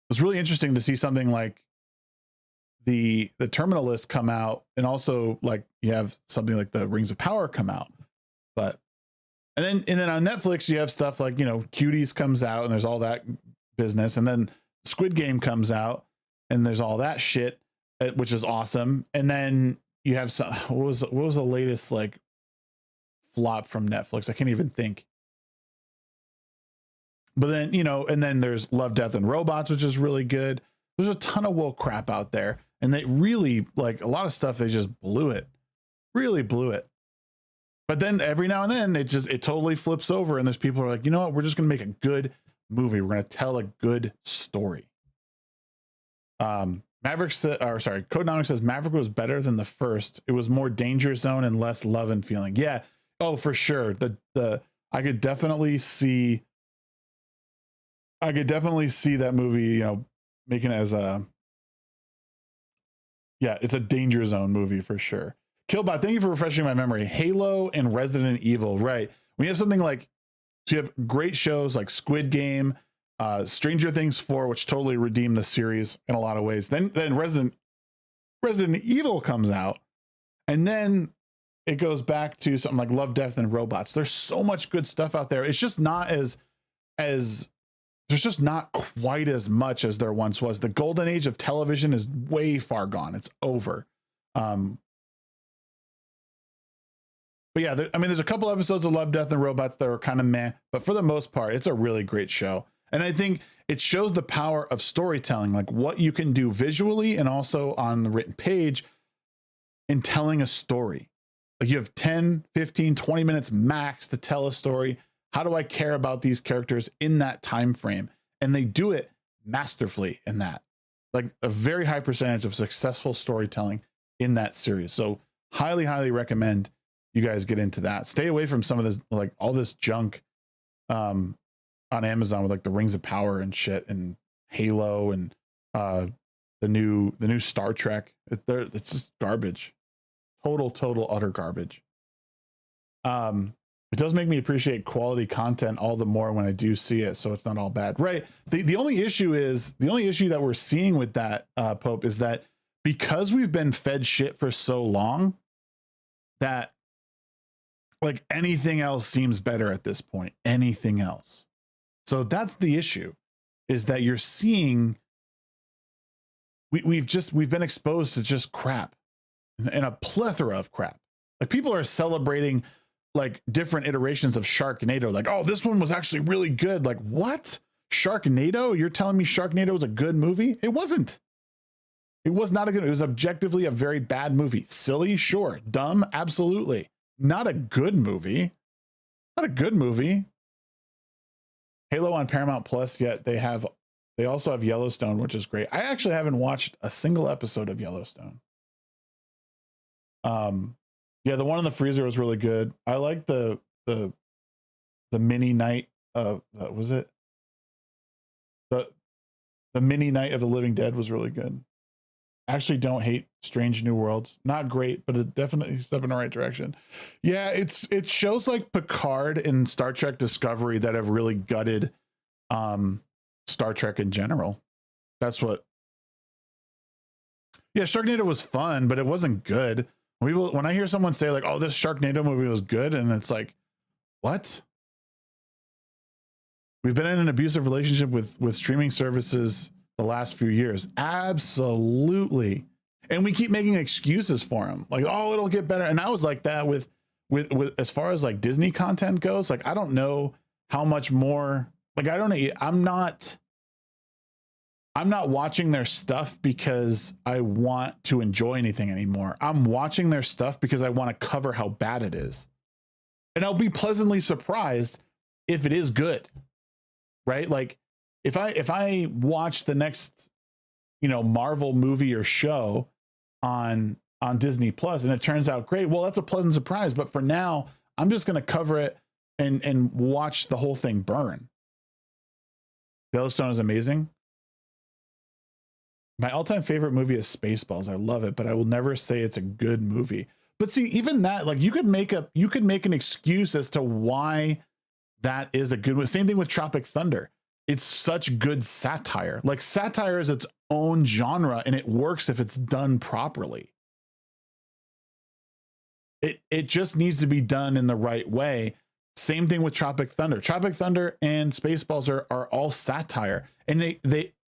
was really interesting to see something like the Terminal List come out, and also like you have something like the Rings of Power come out. And then on Netflix you have stuff like, Cuties comes out and there's all that business, and then Squid Game comes out and there's all that shit, which is awesome. And then you have some, what was the latest like flop from Netflix? I can't even think. But then, and then there's Love, Death, and Robots, which is really good. There's a ton of woke crap out there, and they really, like, a lot of stuff, they just really blew it. But then every now and then it totally flips over, and there's people who are like, you know what, we're just gonna make a good movie. We're gonna tell a good story. Codenomics says Maverick was better than the first. It was more Danger Zone and less love and feeling. Yeah. Oh, for sure. I could definitely see that movie, making it as it's a Danger Zone movie for sure. Killbot, thank you for refreshing my memory. Halo and Resident Evil, right? We have something like, so you have great shows like Squid Game, Stranger Things 4, which totally redeemed the series in a lot of ways. Then Resident Evil comes out, and then it goes back to something like Love, Death, and Robots. There's so much good stuff out there. It's just not as there's just not quite as much as there once was. The golden age of television is way far gone. It's over. But yeah, there's a couple episodes of Love, Death, and Robots that were kind of meh, but for the most part, it's a really great show. And I think it shows the power of storytelling, like what you can do visually and also on the written page in telling a story. Like you have 10, 15, 20 minutes max to tell a story. How do I care about these characters in that time frame? And they do it masterfully in that. Like a very high percentage of successful storytelling in that series. So highly, highly recommend you guys get into that. Stay away from some of this, like all this junk on Amazon with like the Rings of Power and shit and Halo and the new Star Trek. It's just garbage. Total utter garbage. It does make me appreciate quality content all the more when I do see it, so it's not all bad. Right. The only issue that we're seeing with that, Pope, is that because we've been fed shit for so long that like anything else seems better at this point. Anything else. So that's the issue, is that you're seeing we've been exposed to just crap and a plethora of crap. Like people are celebrating like different iterations of Sharknado. Like, oh, this one was actually really good. Like, what? Sharknado? You're telling me Sharknado was a good movie? It wasn't. It was not a good, it was objectively a very bad movie. Silly, sure. Dumb, absolutely. Not a good movie. Not a good movie. Halo on Paramount Plus, yet they also have Yellowstone, which is great. I actually haven't watched a single episode of Yellowstone. Yeah, the one in the freezer was really good. I like the mini night of was it the mini Night of the Living Dead was really good. Actually don't hate Strange New Worlds. Not great, but it definitely step in the right direction. Yeah, it shows like Picard and Star Trek Discovery that have really gutted Star Trek in general. That's what. Yeah, Sharknado was fun, but it wasn't good. When I hear someone say like, "Oh, this Sharknado movie was good," and it's like, what? We've been in an abusive relationship with streaming services the last few years. Absolutely. And we keep making excuses for them. Like, oh, it'll get better. And I was like that with as far as like Disney content goes. Like, I don't know how much more, like, I don't know. I'm not watching their stuff because I want to enjoy anything anymore. I'm watching their stuff because I want to cover how bad it is. And I'll be pleasantly surprised if it is good. Right? Like if I watch the next, Marvel movie or show on Disney Plus and it turns out great, well, that's a pleasant surprise. But for now, I'm just going to cover it and watch the whole thing burn. Yellowstone is amazing. My all-time favorite movie is Spaceballs. I love it, but I will never say it's a good movie. But see, even that, like, you could make an excuse as to why that is a good one. Same thing with Tropic Thunder. It's such good satire. Like, satire is its own genre, and it works if it's done properly. It just needs to be done in the right way. Same thing with Tropic Thunder. Tropic Thunder and Spaceballs are all satire, and they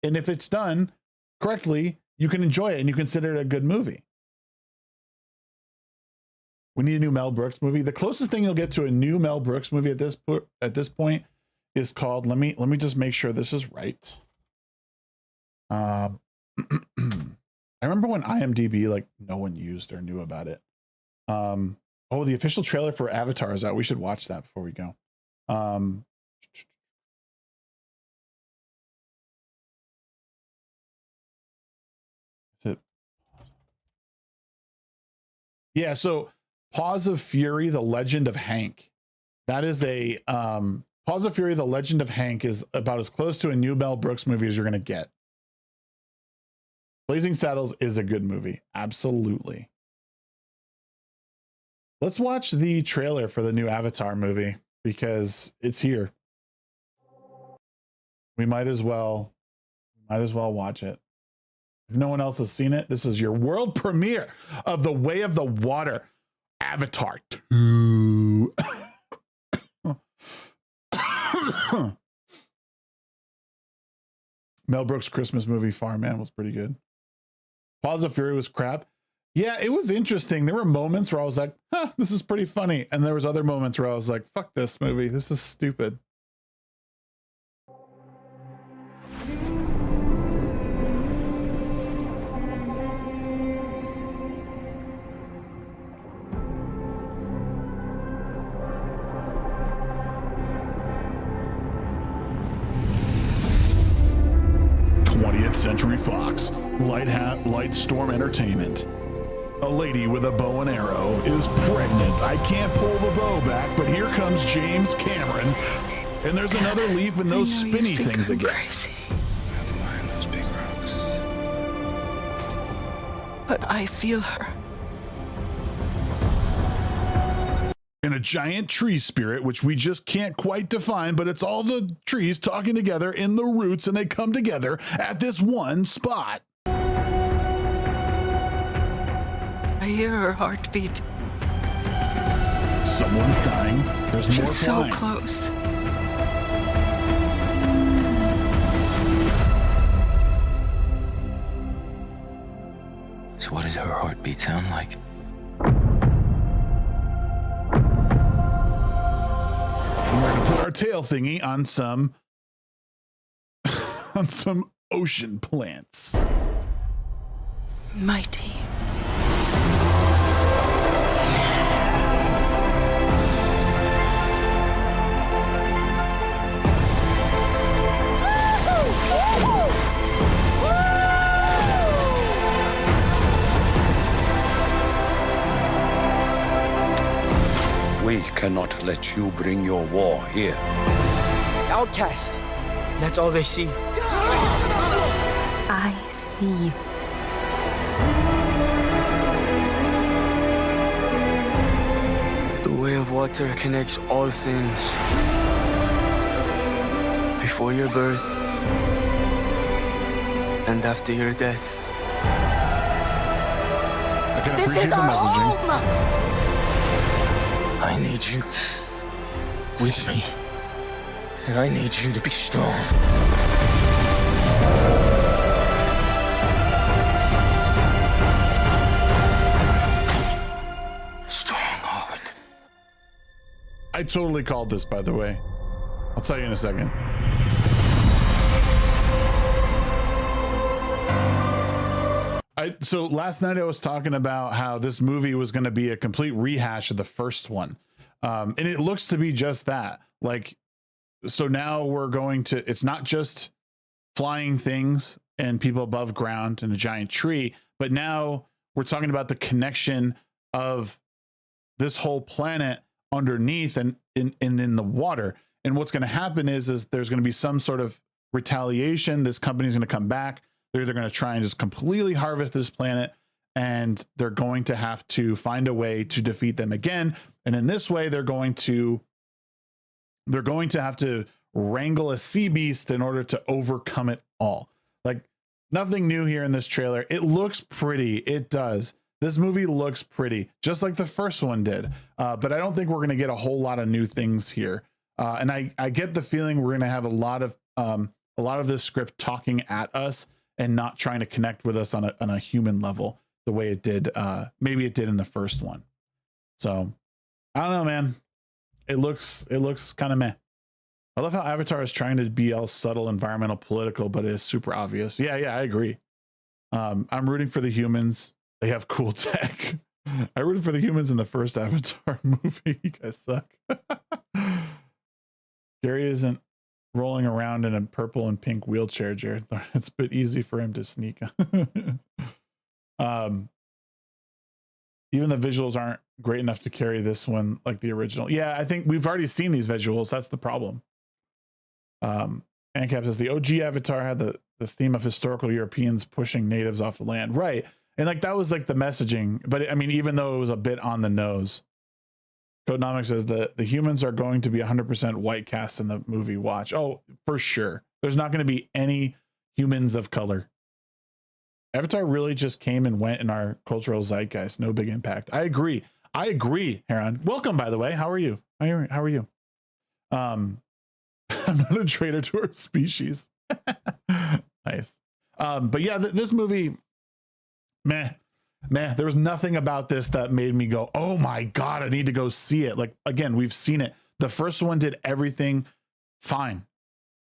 if it's done correctly, you can enjoy it and you consider it a good movie. We need a new Mel Brooks movie. The closest thing you'll get to a new Mel Brooks movie at this point is called, let me just make sure this is right. I remember when IMDb, like, no one used or knew about it. Oh, the official trailer for Avatar is out. We should watch that before we go. Is it? Yeah, so Paws of Fury, The Legend of Hank. That is a Paws of Fury, The Legend of Hank is about as close to a new Mel Brooks movie as you're going to get. Blazing Saddles is a good movie. Absolutely. Let's watch the trailer for the new Avatar movie because it's here. We might as well watch it. If no one else has seen it, this is your world premiere of The Way of the Water. Avatar 2. Mel Brooks' Christmas movie Farman was pretty good. Paws of Fury was crap. Yeah, it was interesting. There were moments where I was like, huh, this is pretty funny. And there was other moments where I was like, fuck this movie. This is stupid. Century Fox, Lightstorm Entertainment. A lady with a bow and arrow is pregnant. I can't pull the bow back, but here comes James Cameron. And there's another leaf in those spinny things again. Crazy. I have to lie in those big rocks. But I feel her. And a giant tree spirit, which we just can't quite define, but it's all the trees talking together in the roots, and they come together at this one spot. I hear her heartbeat. Someone's dying. There's more She's flying. so close. So what does her heartbeat sound like? We're gonna put our tail thingy on some on some ocean plants. Mighty. We cannot let you bring your war here. Outcast. That's all they see. I see you. The way of water connects all things. Before your birth and after your death. I can This appreciate is the our messaging. home. I need you with me. And I need you to be strong. Strong-hearted. I totally called this, by the way. I'll tell you in a second. So last night I was talking about how this movie was going to be a complete rehash of the first one. And it looks to be just that. Like, so now we're going to, it's not just flying things and people above ground in a giant tree, but now we're talking about the connection of this whole planet underneath and in the water. And what's going to happen is there's going to be some sort of retaliation. This company's going to come back. They're either going to try and just completely harvest this planet, and they're going to have to find a way to defeat them again. And in this way, they're going to have to wrangle a sea beast in order to overcome it all. Like, nothing new here in this trailer. It looks pretty. It does. This movie looks pretty, just like the first one did. But I don't think we're going to get a whole lot of new things here. And I get the feeling we're going to have a lot of this script talking at us and not trying to connect with us on a human level the way it did. Maybe it did in the first one. So I don't know, man. It looks kind of meh. I love how Avatar is trying to be all subtle, environmental, political, but it is super obvious. Yeah, I agree. I'm rooting for the humans. They have cool tech. I rooted for the humans in the first Avatar movie. You guys suck. Gary isn't rolling around in a purple and pink wheelchair, Jared. It's a bit easy for him to sneak. Even the visuals aren't great enough to carry this one like the original. Yeah, I think we've already seen these visuals. That's the problem. Ancap says the OG Avatar had the theme of historical Europeans pushing natives off the land. Right. And like that was like the messaging. But I mean, even though it was a bit on the nose. Codenomics says the humans are going to be 100% white cast in the movie Watch. Oh, for sure. There's not going to be any humans of color. Avatar really just came and went in our cultural zeitgeist. No big impact. I agree, Heron. Welcome, by the way. How are you? How are you? I'm not a traitor to our species. Nice. But yeah, this movie, meh. There was nothing about this that made me go, oh my God, I need to go see it. Like, again, we've seen it. The first one did everything fine.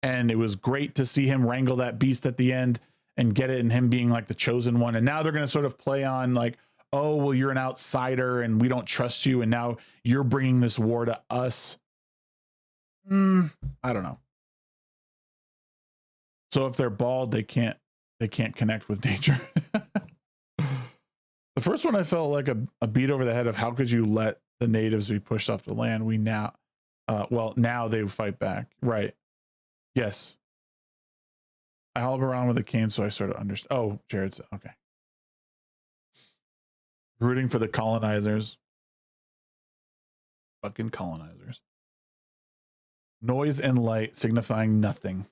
And it was great to see him wrangle that beast at the end and get it, and him being like the chosen one. And now they're going to sort of play on like, oh, well, you're an outsider and we don't trust you. And now you're bringing this war to us. I don't know. So if they're bald, they can't connect with nature. The first one I felt like a beat over the head of how could you let the natives be pushed off the land? Now they fight back. Right. Yes. I hobble around with a cane, so I sort of understand. Oh, Jared's okay. Rooting for the colonizers. Fucking colonizers. Noise and light signifying nothing.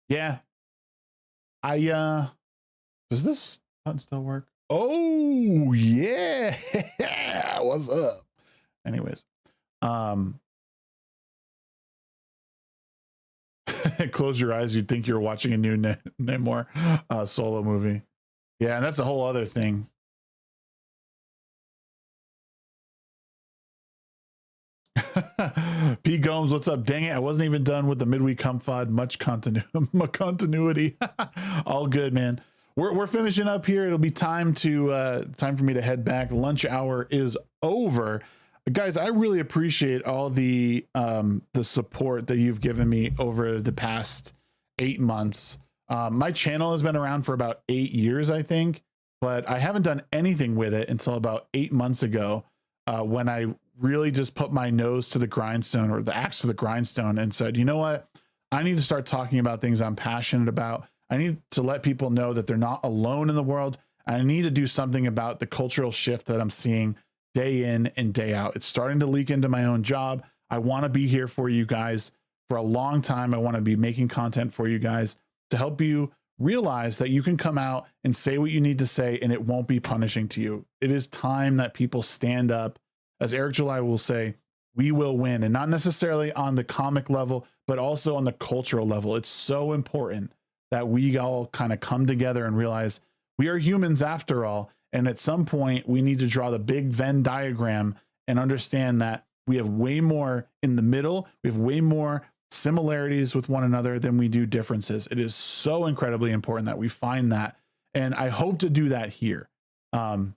Yeah. Does this button still work? Oh yeah. What's up? Anyways, close your eyes. You'd think you're watching a new Namor solo movie. Yeah, and that's a whole other thing. P. Gomes, what's up? Dang it, I wasn't even done with the midweek humfod. Much continuity. All good, man. We're finishing up here. It'll be time for me to head back. Lunch hour is over. Guys, I really appreciate all the support that you've given me over the past 8 months. My channel has been around for about 8 years, I think, but I haven't done anything with it until about 8 months ago, when I really just put my nose to the grindstone, or the axe to the grindstone, and said, you know what? I need to start talking about things I'm passionate about. I need to let people know that they're not alone in the world. I need to do something about the cultural shift that I'm seeing day in and day out. It's starting to leak into my own job. I want to be here for you guys for a long time. I want to be making content for you guys to help you realize that you can come out and say what you need to say and it won't be punishing to you. It is time that people stand up. As Eric July will say, we will win, and not necessarily on the comic level, but also on the cultural level. It's so important that we all kind of come together and realize we are humans after all. And at some point we need to draw the big Venn diagram and understand that we have way more in the middle. We have way more similarities with one another than we do differences. It is so incredibly important that we find that. And I hope to do that here. And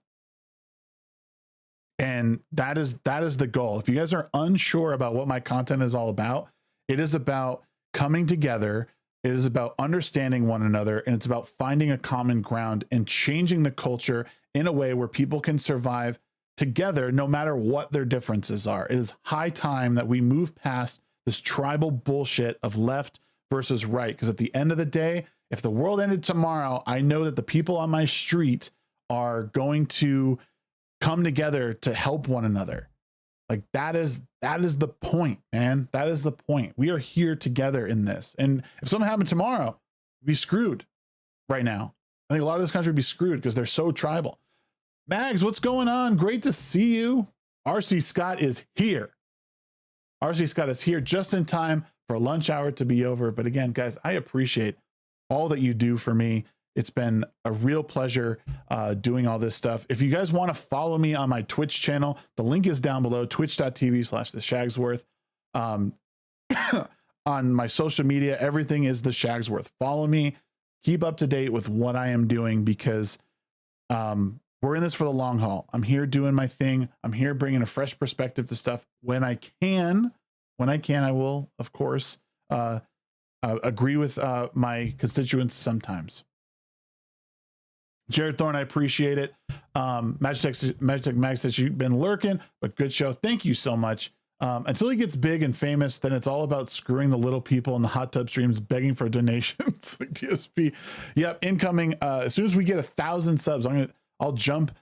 that is the goal. If you guys are unsure about what my content is all about, it is about coming together. It is about understanding one another, and it's about finding a common ground and changing the culture in a way where people can survive together no matter what their differences are. It is high time that we move past this tribal bullshit of left versus right, because at the end of the day, if the world ended tomorrow, I know that the people on my street are going to come together to help one another. Like that is the point, man. That is the point. We are here together in this. And if something happened tomorrow, we'd be screwed right now. I think a lot of this country would be screwed because they're so tribal. Mags, what's going on? Great to see you. RC Scott is here. RC Scott is here just in time for lunch hour to be over. But again, guys, I appreciate all that you do for me. It's been a real pleasure doing all this stuff. If you guys want to follow me on my Twitch channel, the link is down below, twitch.tv/TheShagsworth. On my social media, everything is TheShagsworth. Follow me, keep up to date with what I am doing, because we're in this for the long haul. I'm here doing my thing. I'm here bringing a fresh perspective to stuff when I can. I will, of course, agree with my constituents sometimes. Jared Thorne, I appreciate it. Magitech Mag says you've been lurking, but good show. Thank you so much. Until he gets big and famous, then it's all about screwing the little people in the hot tub streams, begging for donations. Like DSP. Yep, incoming. As soon as we get 1,000 subs, I'll jump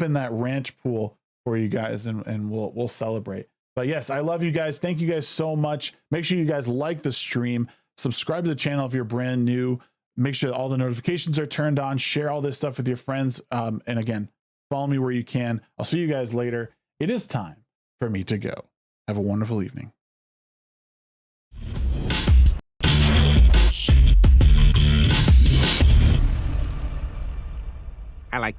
in that ranch pool for you guys, and we'll celebrate. But yes, I love you guys. Thank you guys so much. Make sure you guys like the stream, subscribe to the channel if you're brand new. Make sure that all the notifications are turned on. Share all this stuff with your friends. And again, follow me where you can. I'll see you guys later. It is time for me to go. Have a wonderful evening. I like